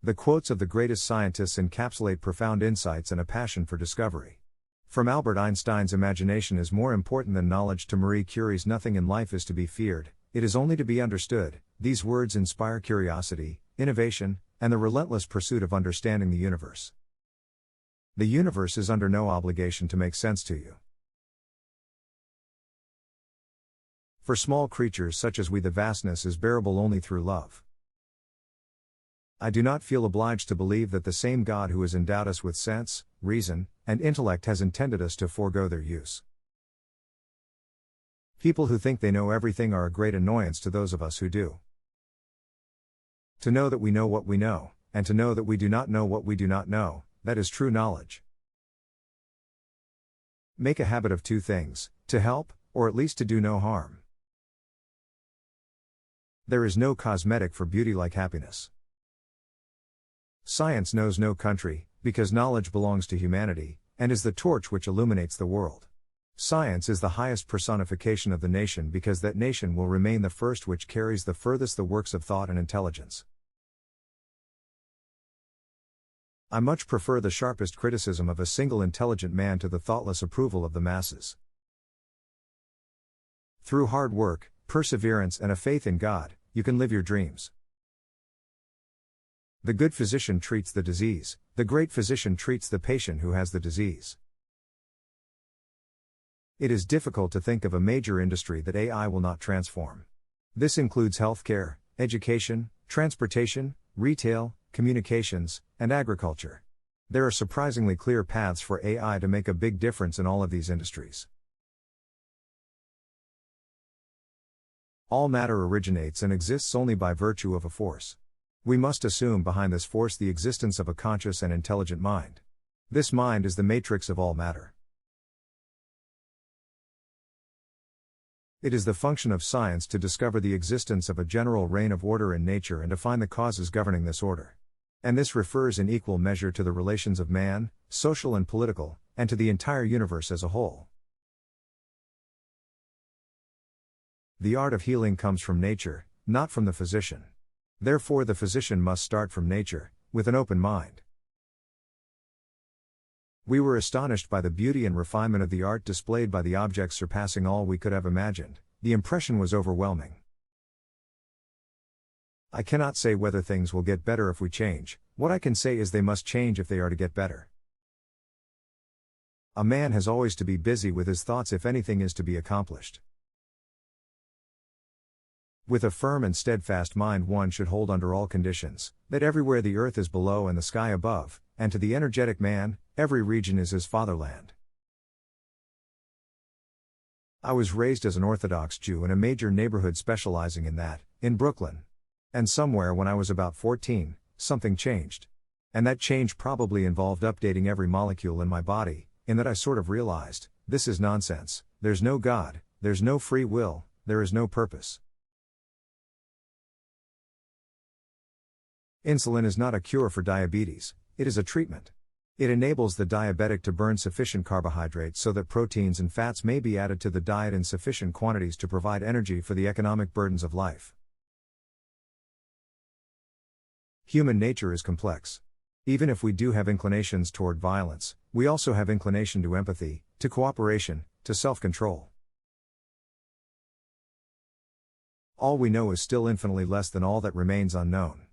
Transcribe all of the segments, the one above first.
The quotes of the greatest scientists encapsulate profound insights and a passion for discovery. From Albert Einstein's imagination is more important than knowledge to Marie Curie's nothing in life is to be feared, it is only to be understood. These words inspire curiosity, innovation, and the relentless pursuit of understanding the universe. The universe is under no obligation to make sense to you. For small creatures such as we, the vastness is bearable only through love. I do not feel obliged to believe that the same God who has endowed us with sense, reason, and intellect has intended us to forego their use. People who think they know everything are a great annoyance to those of us who do. To know that we know what we know, and to know that we do not know what we do not know, that is true knowledge. Make a habit of two things: to help, or at least to do no harm. There is no cosmetic for beauty like happiness. Science knows no country, because knowledge belongs to humanity, and is the torch which illuminates the world. Science is the highest personification of the nation because that nation will remain the first which carries the furthest the works of thought and intelligence. I much prefer the sharpest criticism of a single intelligent man to the thoughtless approval of the masses. Through hard work, perseverance, and a faith in God, you can live your dreams. The good physician treats the disease, the great physician treats the patient who has the disease. It is difficult to think of a major industry that AI will not transform. This includes healthcare, education, transportation, retail, communications, and agriculture. There are surprisingly clear paths for AI to make a big difference in all of these industries. All matter originates and exists only by virtue of a force. We must assume behind this force the existence of a conscious and intelligent mind. This mind is the matrix of all matter. It is the function of science to discover the existence of a general reign of order in nature and to find the causes governing this order. And this refers in equal measure to the relations of man, social and political, and to the entire universe as a whole. The art of healing comes from nature, not from the physician. Therefore, the physician must start from nature, with an open mind. We were astonished by the beauty and refinement of the art displayed by the objects, surpassing all we could have imagined. The impression was overwhelming. I cannot say whether things will get better if we change. What I can say is they must change if they are to get better. A man has always to be busy with his thoughts if anything is to be accomplished. With a firm and steadfast mind one should hold under all conditions, that everywhere the earth is below and the sky above, and to the energetic man, every region is his fatherland. I was raised as an Orthodox Jew in a major neighborhood specializing in that, in Brooklyn. And somewhere when I was about 14, something changed. And that change probably involved updating every molecule in my body, in that I sort of realized, this is nonsense, there's no God, there's no free will, there is no purpose. Insulin is not a cure for diabetes, it is a treatment. It enables the diabetic to burn sufficient carbohydrates so that proteins and fats may be added to the diet in sufficient quantities to provide energy for the economic burdens of life. Human nature is complex. Even if we do have inclinations toward violence, we also have inclination to empathy, to cooperation, to self-control. All we know is still infinitely less than all that remains unknown.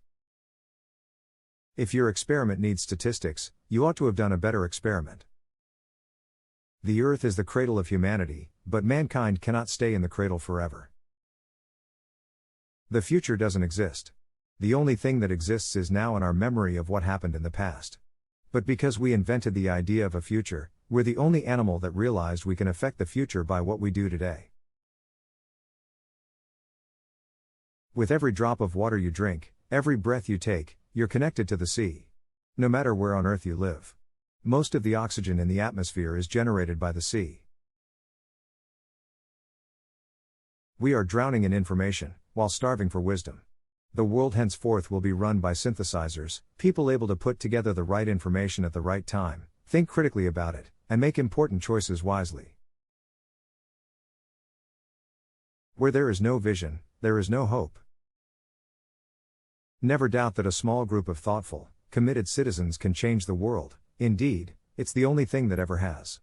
If your experiment needs statistics, you ought to have done a better experiment. The earth is the cradle of humanity, but mankind cannot stay in the cradle forever. The future doesn't exist. The only thing that exists is now and our memory of what happened in the past. But because we invented the idea of a future, we're the only animal that realized we can affect the future by what we do today. With every drop of water you drink, every breath you take, you're connected to the sea. No matter where on Earth you live. Most of the oxygen in the atmosphere is generated by the sea. We are drowning in information, while starving for wisdom. The world henceforth will be run by synthesizers, people able to put together the right information at the right time, think critically about it, and make important choices wisely. Where there is no vision, there is no hope. Never doubt that a small group of thoughtful, committed citizens can change the world. Indeed, it's the only thing that ever has.